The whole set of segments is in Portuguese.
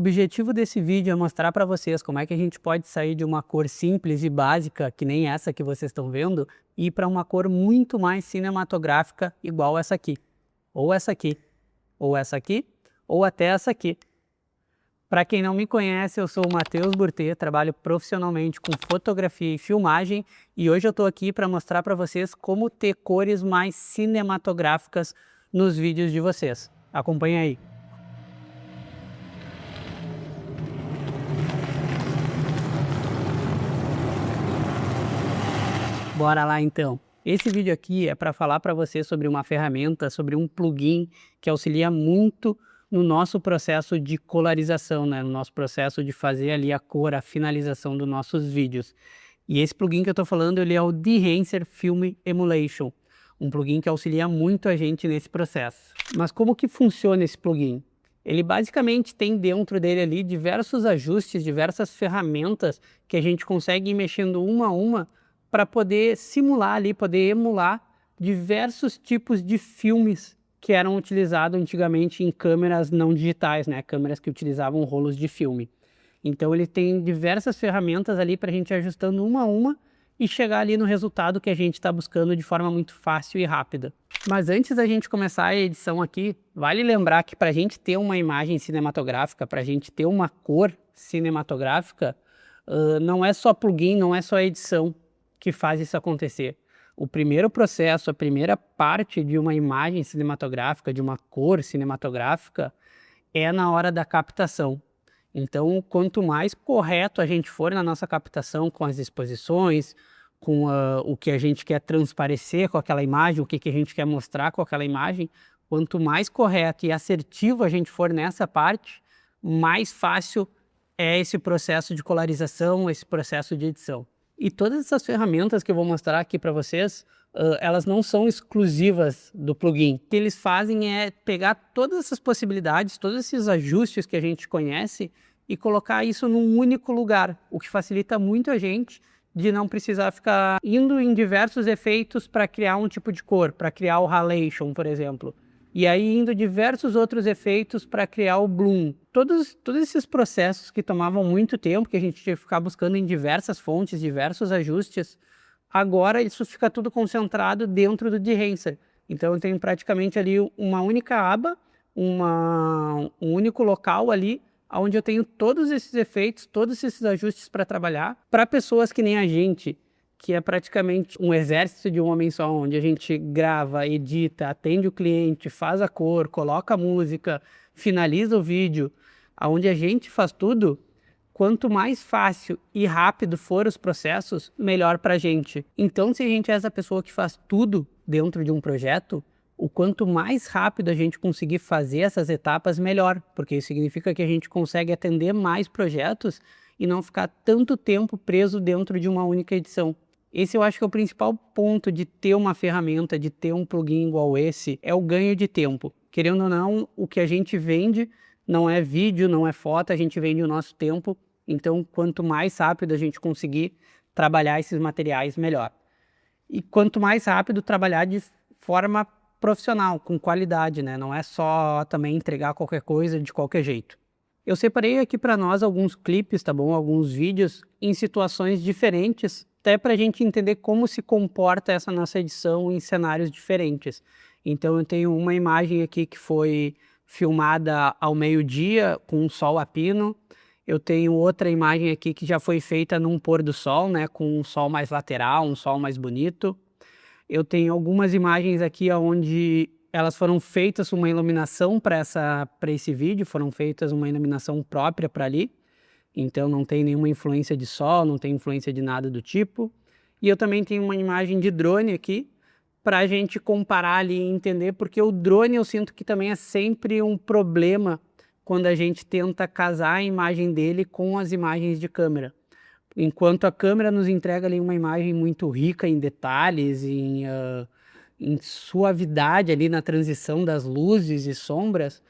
objetivo desse vídeo é mostrar para vocês como é que a gente pode sair de uma cor simples e básica, que nem essa que vocês estão vendo, e ir para uma cor muito mais cinematográfica, igual essa aqui, ou essa aqui, ou essa aqui, ou até essa aqui. Para quem não me conhece, eu sou o Matheus Burtê, trabalho profissionalmente com fotografia e filmagem, e hoje eu estou aqui para mostrar para vocês como ter cores mais cinematográficas nos vídeos de vocês. Acompanhe aí. Bora lá então. Esse vídeo aqui é para falar para você sobre uma ferramenta, sobre um plugin que auxilia muito no nosso processo de colorização, né? No nosso processo de fazer ali a cor, a finalização dos nossos vídeos. E esse plugin que eu estou falando, ele é o Dehancer Film Emulation, um plugin que auxilia muito a gente nesse processo. Mas como que funciona esse plugin? Ele basicamente tem dentro dele ali diversos ajustes, diversas ferramentas que a gente consegue ir mexendo uma a uma para poder simular ali, poder emular diversos tipos de filmes que eram utilizados antigamente em câmeras não digitais, né? Câmeras que utilizavam rolos de filme. Então ele tem diversas ferramentas ali para a gente ir ajustando uma a uma e chegar ali no resultado que a gente está buscando de forma muito fácil e rápida. Mas antes da gente começar a edição aqui, vale lembrar que para a gente ter uma imagem cinematográfica, para a gente ter uma cor cinematográfica, não é só plugin, não é só edição que faz isso acontecer. O primeiro processo, a primeira parte de uma imagem cinematográfica, de uma cor cinematográfica, é na hora da captação. Então, quanto mais correto a gente for na nossa captação com as exposições, com o que a gente quer transparecer com aquela imagem, o que a gente quer mostrar com aquela imagem, quanto mais correto e assertivo a gente for nessa parte, mais fácil é esse processo de colorização, esse processo de edição. E todas essas ferramentas que eu vou mostrar aqui para vocês, elas não são exclusivas do plugin. O que eles fazem é pegar todas essas possibilidades, todos esses ajustes que a gente conhece e colocar isso num único lugar, o que facilita muito a gente de não precisar ficar indo em diversos efeitos para criar um tipo de cor, para criar o halation, por exemplo. E aí indo diversos outros efeitos para criar o bloom. Todos esses processos que tomavam muito tempo, que a gente tinha que ficar buscando em diversas fontes, diversos ajustes, agora isso fica tudo concentrado dentro do Dehancer. Então eu tenho praticamente ali uma única aba, um único local ali, onde eu tenho todos esses efeitos, todos esses ajustes para trabalhar, para pessoas que nem a gente, que é praticamente um exército de um homem só, onde a gente grava, edita, atende o cliente, faz a cor, coloca a música, finaliza o vídeo, onde a gente faz tudo. Quanto mais fácil e rápido for os processos, melhor para a gente. Então, se a gente é essa pessoa que faz tudo dentro de um projeto, o quanto mais rápido a gente conseguir fazer essas etapas, melhor, porque isso significa que a gente consegue atender mais projetos e não ficar tanto tempo preso dentro de uma única edição. Esse eu acho que é o principal ponto de ter uma ferramenta, de ter um plugin igual esse, é o ganho de tempo. Querendo ou não, o que a gente vende não é vídeo, não é foto, a gente vende o nosso tempo. Então, quanto mais rápido a gente conseguir trabalhar esses materiais, melhor. E quanto mais rápido trabalhar de forma profissional, com qualidade, né? Não é só também entregar qualquer coisa de qualquer jeito. Eu separei aqui para nós alguns clipes, tá bom? Alguns vídeos em situações diferentes, até para a gente entender como se comporta essa nossa edição em cenários diferentes. Então eu tenho uma imagem aqui que foi filmada ao meio-dia com um sol a pino. Eu tenho outra imagem aqui que já foi feita num pôr do sol, né, com um sol mais lateral, um sol mais bonito. Eu tenho algumas imagens aqui onde elas foram feitas uma iluminação para esse vídeo, foram feitas uma iluminação própria para ali. Então não tem nenhuma influência de sol, não tem influência de nada do tipo. E eu também tenho uma imagem de drone aqui, para a gente comparar ali e entender, porque o drone eu sinto que também é sempre um problema quando a gente tenta casar a imagem dele com as imagens de câmera. Enquanto a câmera nos entrega ali uma imagem muito rica em detalhes, em suavidade ali na transição das luzes e sombras,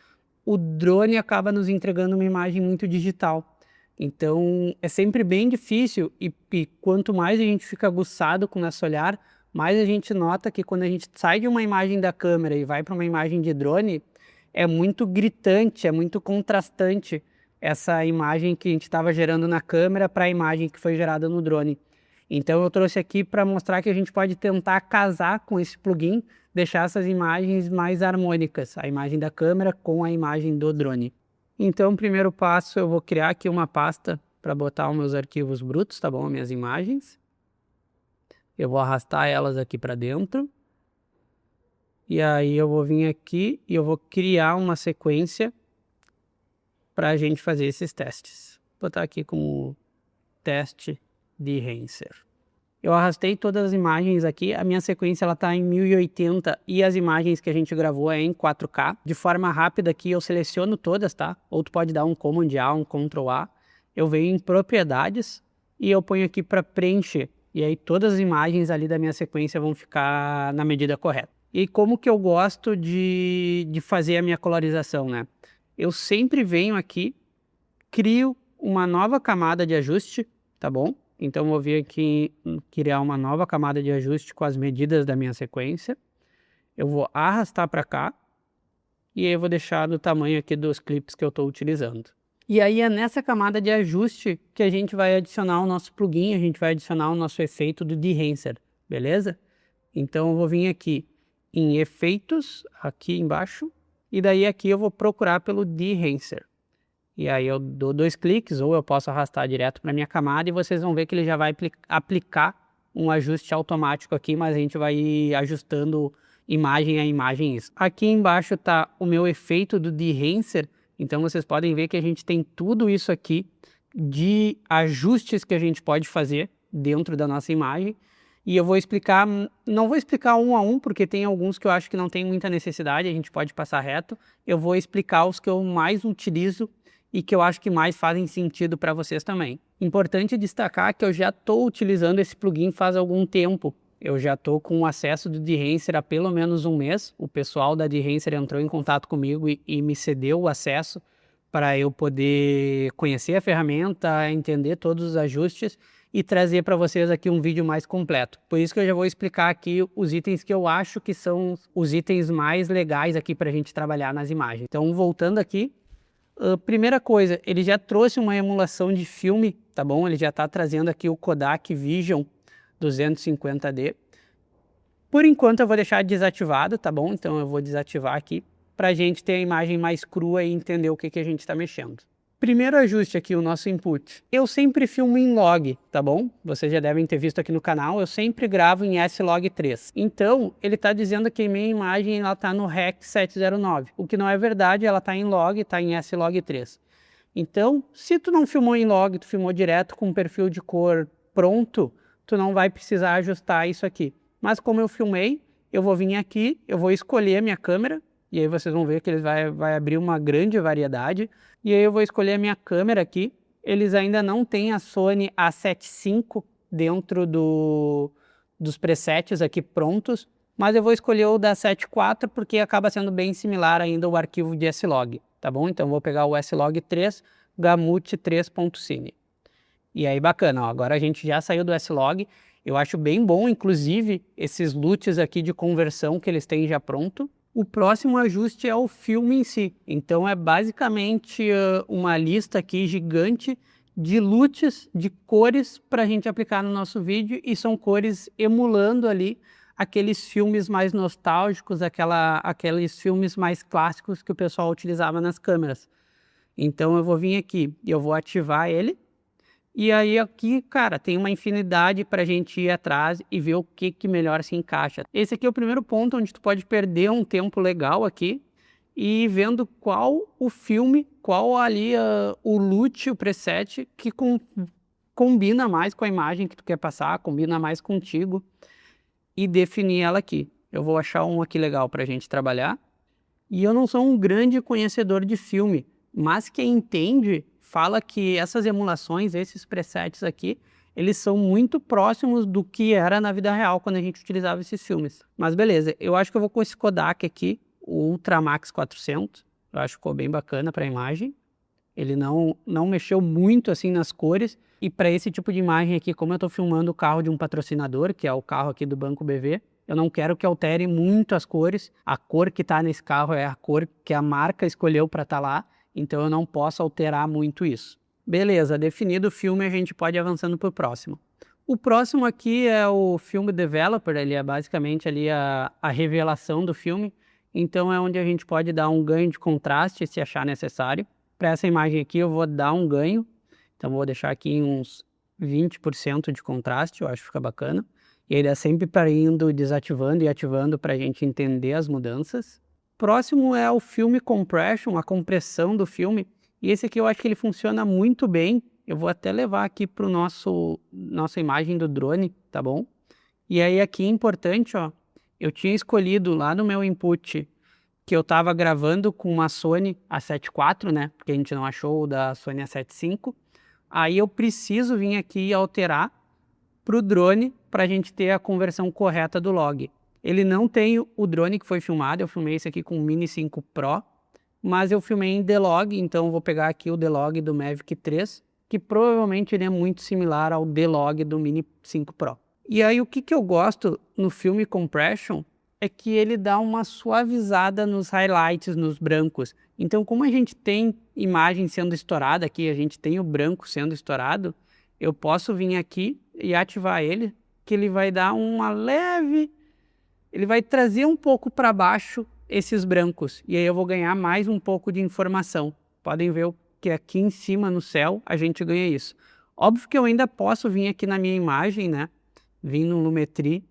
o drone acaba nos entregando uma imagem muito digital. Então é sempre bem difícil e quanto mais a gente fica aguçado com esse olhar, mais a gente nota que quando a gente sai de uma imagem da câmera e vai para uma imagem de drone, é muito gritante, é muito contrastante essa imagem que a gente estava gerando na câmera para a imagem que foi gerada no drone. Então eu trouxe aqui para mostrar que a gente pode tentar casar com esse plugin, deixar essas imagens mais harmônicas, a imagem da câmera com a imagem do drone. Então, o primeiro passo, eu vou criar aqui uma pasta para botar os meus arquivos brutos, tá bom? Minhas imagens. Eu vou arrastar elas aqui para dentro. E aí eu vou vir aqui e eu vou criar uma sequência para a gente fazer esses testes. Vou botar aqui como teste de Renser. Eu arrastei todas as imagens aqui, a minha sequência ela tá em 1080 e as imagens que a gente gravou é em 4K. De forma rápida aqui eu seleciono todas, tá? Ou tu pode dar um Command A, um Ctrl A. Eu venho em propriedades e eu ponho aqui para preencher. E aí todas as imagens ali da minha sequência vão ficar na medida correta. E como que eu gosto de fazer a minha colorização, né? Eu sempre venho aqui, crio uma nova camada de ajuste, tá bom? Então eu vou vir aqui criar uma nova camada de ajuste com as medidas da minha sequência. Eu vou arrastar para cá e aí eu vou deixar do tamanho aqui dos clipes que eu estou utilizando. E aí é nessa camada de ajuste que a gente vai adicionar o nosso plugin, a gente vai adicionar o nosso efeito do Dehancer, beleza? Então eu vou vir aqui em efeitos, aqui embaixo, e daí aqui eu vou procurar pelo Dehancer. E aí eu dou 2 cliques ou eu posso arrastar direto para minha camada e vocês vão ver que ele já vai aplicar um ajuste automático aqui, mas a gente vai ir ajustando imagem a imagem isso. Aqui embaixo está o meu efeito do Dehancer, então vocês podem ver que a gente tem tudo isso aqui de ajustes que a gente pode fazer dentro da nossa imagem. E eu vou explicar, não vou explicar um a um, porque tem alguns que eu acho que não tem muita necessidade, a gente pode passar reto. Eu vou explicar os que eu mais utilizo e que eu acho que mais fazem sentido para vocês também. Importante destacar que eu já estou utilizando esse plugin faz algum tempo. Eu já estou com o acesso do Dehancer há pelo menos um mês. O pessoal da Dehancer entrou em contato comigo e me cedeu o acesso para eu poder conhecer a ferramenta, entender todos os ajustes e trazer para vocês aqui um vídeo mais completo. Por isso que eu já vou explicar aqui os itens que eu acho que são os itens mais legais aqui para a gente trabalhar nas imagens. Então, voltando aqui, primeira coisa, ele já trouxe uma emulação de filme, tá bom? Ele já está trazendo aqui o Kodak Vision 250D. Por enquanto eu vou deixar desativado, tá bom? Então eu vou desativar aqui para a gente ter a imagem mais crua e entender o que a gente está mexendo. Primeiro ajuste aqui, o nosso input. Eu sempre filmo em log, tá bom? Vocês já devem ter visto aqui no canal, eu sempre gravo em S-Log3. Então, ele está dizendo que a minha imagem está no REC 709. O que não é verdade, ela está em log, está em S-Log3. Então, se tu não filmou em log, tu filmou direto com um perfil de cor pronto, tu não vai precisar ajustar isso aqui. Mas como eu filmei, eu vou vir aqui, eu vou escolher a minha câmera, e aí vocês vão ver que ele vai abrir uma grande variedade. E aí eu vou escolher a minha câmera aqui. Eles ainda não têm a Sony A7 IV dentro dos presets aqui prontos, mas eu vou escolher o da A7 IV porque acaba sendo bem similar ainda o arquivo de S-Log, tá bom? Então eu vou pegar o S-Log3 Gamut 3.cine. E aí bacana, ó, agora a gente já saiu do S-Log. Eu acho bem bom, inclusive, esses LUTs aqui de conversão que eles têm já pronto. O próximo ajuste é o filme em si. Então é basicamente uma lista aqui gigante de LUTs, de cores para a gente aplicar no nosso vídeo, e são cores emulando ali aqueles filmes mais nostálgicos, aqueles filmes mais clássicos que o pessoal utilizava nas câmeras. Então eu vou vir aqui e eu vou ativar ele. E aí aqui, cara, tem uma infinidade para a gente ir atrás e ver o que melhor se encaixa. Esse aqui é o primeiro ponto onde tu pode perder um tempo legal aqui e vendo qual o filme, qual ali o LUT, o preset que combina mais com a imagem que tu quer passar, combina mais contigo, e definir ela aqui. Eu vou achar um aqui legal para a gente trabalhar. E eu não sou um grande conhecedor de filme, mas quem entende fala que essas emulações, esses presets aqui, eles são muito próximos do que era na vida real quando a gente utilizava esses filmes. Mas beleza, eu acho que eu vou com esse Kodak aqui, o Ultramax 400. Eu acho que ficou bem bacana para a imagem. Ele não mexeu muito assim nas cores. E para esse tipo de imagem aqui, como eu estou filmando o carro de um patrocinador, que é o carro aqui do Banco BV, eu não quero que altere muito as cores. A cor que está nesse carro é a cor que a marca escolheu para estar lá. Então eu não posso alterar muito isso. Beleza, definido o filme, a gente pode ir avançando para o próximo. O próximo aqui é o Film Developer, ele é basicamente ali a revelação do filme. Então é onde a gente pode dar um ganho de contraste se achar necessário. Para essa imagem aqui eu vou dar um ganho, então vou deixar aqui em uns 20% de contraste, eu acho que fica bacana. E ele é sempre para indo desativando e ativando para a gente entender as mudanças. Próximo é o Film Compression, a compressão do filme. E esse aqui eu acho que ele funciona muito bem. Eu vou até levar aqui para o nossa imagem do drone, tá bom? E aí aqui é importante, ó, eu tinha escolhido lá no meu input que eu estava gravando com uma Sony A7 IV, né? Porque a gente não achou o da Sony A7 V. Aí eu preciso vir aqui e alterar para o drone para a gente ter a conversão correta do log. Ele não tem o drone que foi filmado, eu filmei esse aqui com o Mini 5 Pro, mas eu filmei em D-Log, então eu vou pegar aqui o D-Log do Mavic 3, que provavelmente ele é muito similar ao D-Log do Mini 5 Pro. E aí o que eu gosto no Film Compression é que ele dá uma suavizada nos highlights, nos brancos. Então como a gente tem imagem sendo estourada aqui, a gente tem o branco sendo estourado, eu posso vir aqui e ativar ele, que ele vai dar uma leve... Ele vai trazer um pouco para baixo esses brancos, e aí eu vou ganhar mais um pouco de informação. Podem ver que aqui em cima no céu a gente ganha isso. Óbvio que eu ainda posso vir aqui na minha imagem, né? Vir no Lumetri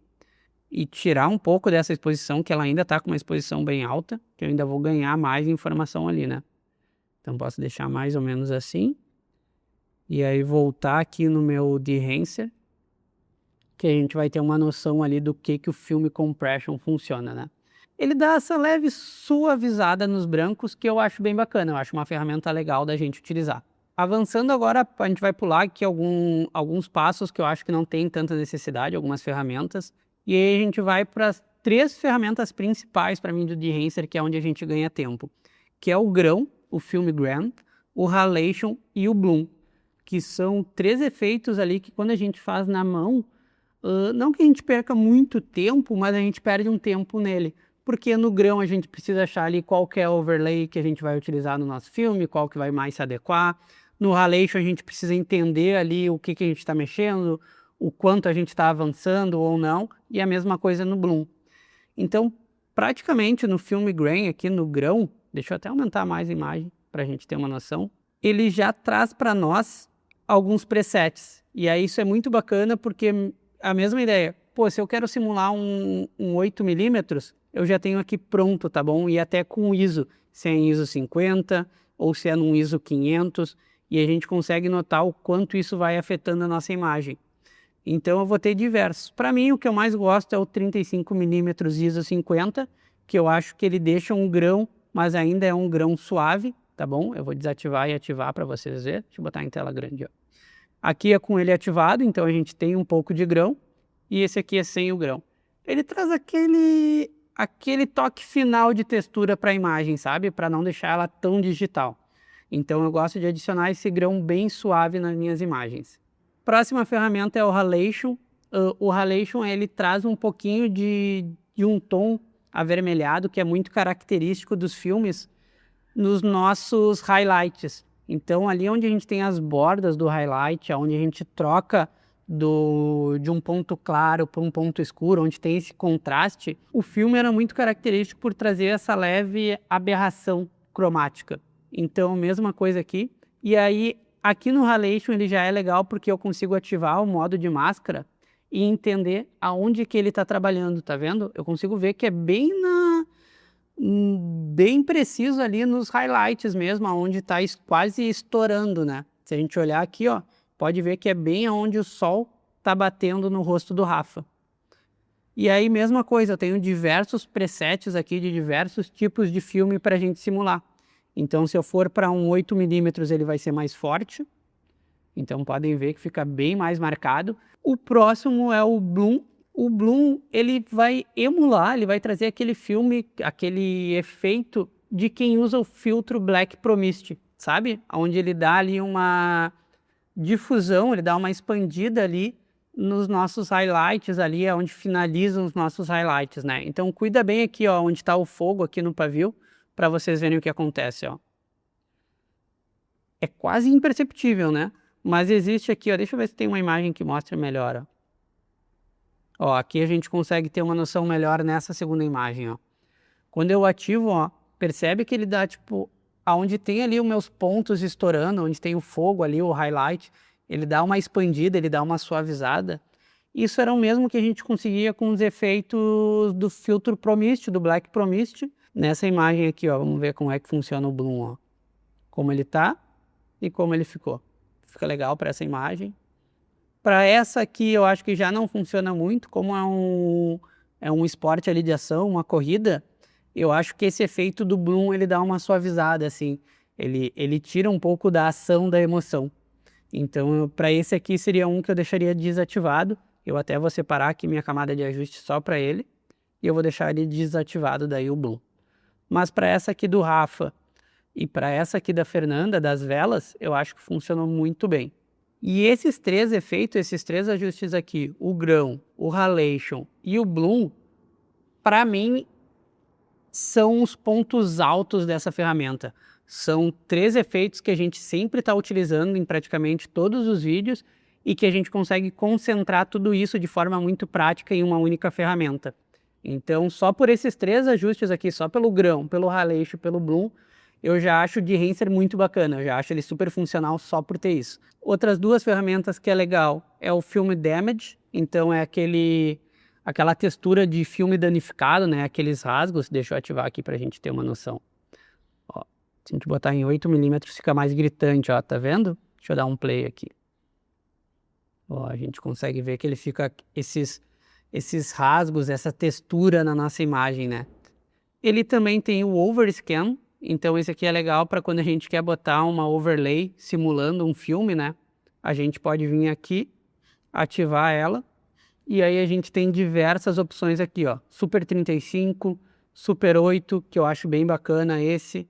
e tirar um pouco dessa exposição, que ela ainda está com uma exposição bem alta, que eu ainda vou ganhar mais informação ali, né? Então posso deixar mais ou menos assim. E aí voltar aqui no meu Dehancer, que a gente vai ter uma noção ali do que o Film Compression funciona, né? Ele dá essa leve suavizada nos brancos que eu acho bem bacana, eu acho uma ferramenta legal da gente utilizar. Avançando agora, a gente vai pular aqui alguns passos que eu acho que não tem tanta necessidade, algumas ferramentas, e aí a gente vai para as 3 ferramentas principais para mim do Dehancer, que é onde a gente ganha tempo, que é o grão, o Film Grain, o Halation e o Bloom, que são 3 efeitos ali que quando a gente faz na mão, não que a gente perca muito tempo, mas a gente perde um tempo nele. Porque no grão a gente precisa achar ali qual que é o overlay que a gente vai utilizar no nosso filme, qual que vai mais se adequar. No Halation a gente precisa entender ali o que a gente está mexendo, o quanto a gente está avançando ou não, e a mesma coisa no Bloom. Então, praticamente no Film Grain, aqui no grão, deixa eu até aumentar mais a imagem para a gente ter uma noção, ele já traz para nós alguns presets. E aí isso é muito bacana porque a mesma ideia, pô, se eu quero simular um 8mm, eu já tenho aqui pronto, tá bom? E até com ISO, se é em ISO 50 ou se é num ISO 500, e a gente consegue notar o quanto isso vai afetando a nossa imagem. Então eu vou ter diversos. Para mim, o que eu mais gosto é o 35mm ISO 50, que eu acho que ele deixa um grão, mas ainda é um grão suave, tá bom? Eu vou desativar e ativar para vocês verem. Deixa eu botar em tela grande, ó. Aqui é com ele ativado, então a gente tem um pouco de grão, e esse aqui é sem o grão. Ele traz aquele toque final de textura para a imagem, sabe? Para não deixar ela tão digital. Então eu gosto de adicionar esse grão bem suave nas minhas imagens. Próxima ferramenta é o Halation. O Halation ele traz um pouquinho de um tom avermelhado, que é muito característico dos filmes, nos nossos highlights. Então ali onde a gente tem as bordas do highlight, onde a gente troca de um ponto claro para um ponto escuro, onde tem esse contraste, o filme era muito característico por trazer essa leve aberração cromática. Então mesma coisa aqui. E aí aqui no Halation ele já é legal porque eu consigo ativar o modo de máscara e entender aonde que ele está trabalhando, tá vendo? Eu consigo ver que é bem preciso ali nos highlights mesmo, onde está quase estourando, né? Se a gente olhar aqui, ó, pode ver que é bem onde o sol está batendo no rosto do Rafa. E aí, mesma coisa, eu tenho diversos presets aqui de diversos tipos de filme para a gente simular. Então, se eu for para um 8mm, ele vai ser mais forte. Então, podem ver que fica bem mais marcado. O próximo é o Bloom. O Bloom, ele vai emular, ele vai trazer aquele filme, aquele efeito de quem usa o filtro Black Pro Mist, sabe? Onde ele dá ali uma difusão, ele dá uma expandida ali nos nossos highlights ali, é onde finalizam os nossos highlights, né? Então cuida bem aqui, ó, onde está o fogo aqui no pavio, para vocês verem o que acontece, ó. é quase imperceptível, né? Mas existe aqui, ó, deixa eu ver se tem uma imagem que mostre melhor, ó. Ó, aqui a gente consegue ter uma noção melhor nessa segunda imagem, ó. Quando eu ativo, ó, percebe que ele dá, tipo, aonde tem ali os meus pontos estourando, onde tem o fogo ali, o highlight, ele dá uma expandida, ele dá uma suavizada. Isso era o mesmo que a gente conseguia com os efeitos do filtro Pro Mist, do Black Pro Mist. Nessa imagem aqui, ó, vamos ver como é que funciona o Bloom, ó. Como ele tá e como ele ficou. Fica legal para essa imagem. Para essa aqui eu acho que já não funciona muito, como é um esporte ali de ação, uma corrida, eu acho que esse efeito do Bloom ele dá uma suavizada, assim, ele tira um pouco da ação da emoção. Então para esse aqui seria um que eu deixaria desativado, eu até vou separar aqui minha camada de ajuste só para ele, e eu vou deixar ele desativado daí o Bloom. Mas para essa aqui do Rafa e para essa aqui da Fernanda, das velas, eu acho que funcionou muito bem. E esses três efeitos, esses três ajustes aqui, o grão, o halation e o bloom, para mim, são os pontos altos dessa ferramenta. São três efeitos que a gente sempre está utilizando em praticamente todos os vídeos e que a gente consegue concentrar tudo isso de forma muito prática em uma única ferramenta. Então, só por esses três ajustes aqui, só pelo grão, pelo halation e pelo bloom, eu já acho o Dehancer muito bacana, eu já acho ele super funcional só por ter isso. Outras duas ferramentas que é legal é o Film Damage, então é aquela textura de filme danificado, né? Aqueles rasgos, deixa eu ativar aqui pra gente ter uma noção. Ó, se a gente botar em 8mm fica mais gritante, ó, tá vendo? Deixa eu dar um play aqui. Ó, a gente consegue ver que ele fica esses rasgos, essa textura na nossa imagem, né? Ele também tem o Overscan, então esse aqui é legal para quando a gente quer botar uma overlay simulando um filme, né? A gente pode vir aqui, ativar ela, e aí a gente tem diversas opções aqui, ó. Super 35, Super 8, que eu acho bem bacana esse.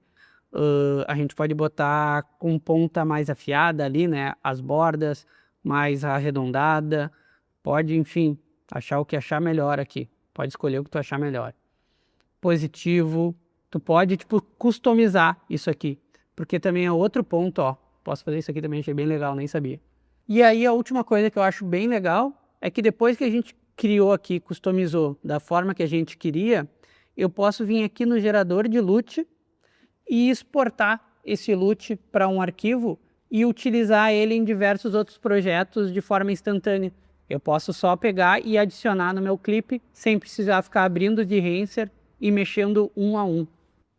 A gente pode botar com ponta mais afiada ali, né? As bordas mais arredondada. Pode, enfim, achar o que achar melhor aqui. Pode escolher o que tu achar melhor. Positivo. Tu pode, tipo, customizar isso aqui, porque também é outro ponto, ó. Posso fazer isso aqui também, achei bem legal, nem sabia. E aí a última coisa que eu acho bem legal é que depois que a gente criou aqui, customizou da forma que a gente queria, eu posso vir aqui no gerador de LUT e exportar esse LUT para um arquivo e utilizar ele em diversos outros projetos de forma instantânea. Eu posso só pegar e adicionar no meu clipe sem precisar ficar abrindo o Dehancer e mexendo um a um.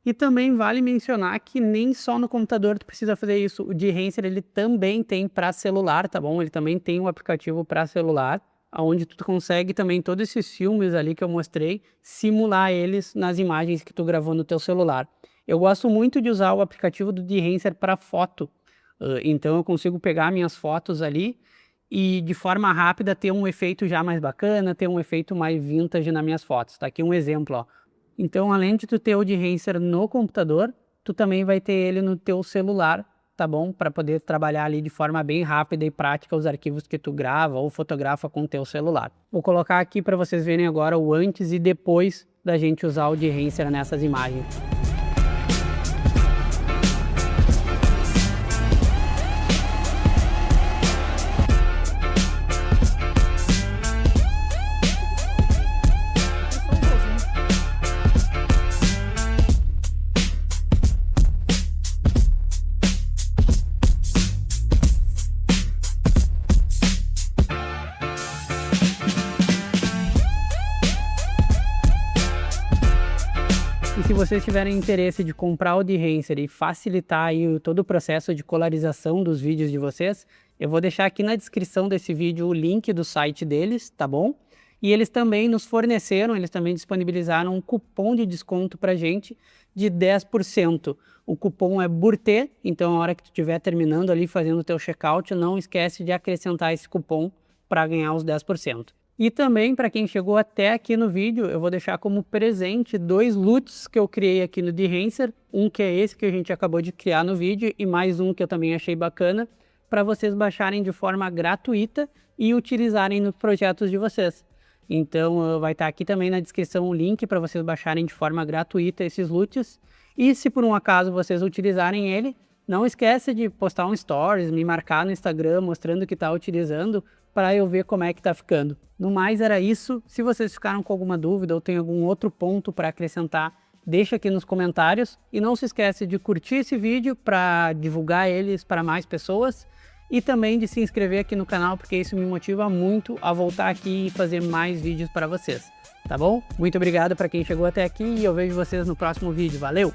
E também vale mencionar que nem só no computador tu precisa fazer isso. O Dehancer ele também tem para celular, tá bom? Ele também tem um aplicativo para celular, onde tu consegue também todos esses filmes ali que eu mostrei, simular eles nas imagens que tu gravou no teu celular. Eu gosto muito de usar o aplicativo do Dehancer para foto. Então eu consigo pegar minhas fotos ali e de forma rápida ter um efeito já mais bacana, ter um efeito mais vintage nas minhas fotos. Tá aqui um exemplo, ó. Então, além de tu ter o Dehancer no computador, tu também vai ter ele no teu celular, tá bom? Para poder trabalhar ali de forma bem rápida e prática os arquivos que tu grava ou fotografa com o teu celular. Vou colocar aqui para vocês verem agora o antes e depois da gente usar o Dehancer nessas imagens. E se vocês tiverem interesse de comprar o Dehancer e facilitar aí todo o processo de colorização dos vídeos de vocês, eu vou deixar aqui na descrição desse vídeo o link do site deles, tá bom? E eles também nos forneceram, eles também disponibilizaram um cupom de desconto pra gente de 10%. O cupom é BURTE, então a hora que tu estiver terminando ali fazendo o teu checkout, não esquece de acrescentar esse cupom para ganhar os 10%. E também, para quem chegou até aqui no vídeo, eu vou deixar como presente 2 LUTs que eu criei aqui no Dehancer. Um que é esse que a gente acabou de criar no vídeo e mais um que eu também achei bacana, para vocês baixarem de forma gratuita e utilizarem nos projetos de vocês. Então vai estar aqui também na descrição o link para vocês baixarem de forma gratuita esses LUTs. E se por um acaso vocês utilizarem ele, Não esquece de postar um stories, me marcar no Instagram mostrando que está utilizando para eu ver como é que está ficando. No mais era isso. Se vocês ficaram com alguma dúvida ou tem algum outro ponto para acrescentar, deixa aqui nos comentários e não se esquece de curtir esse vídeo para divulgar eles para mais pessoas e também de se inscrever aqui no canal, porque isso me motiva muito a voltar aqui e fazer mais vídeos para vocês, tá bom? Muito obrigado para quem chegou até aqui e eu vejo vocês no próximo vídeo. Valeu!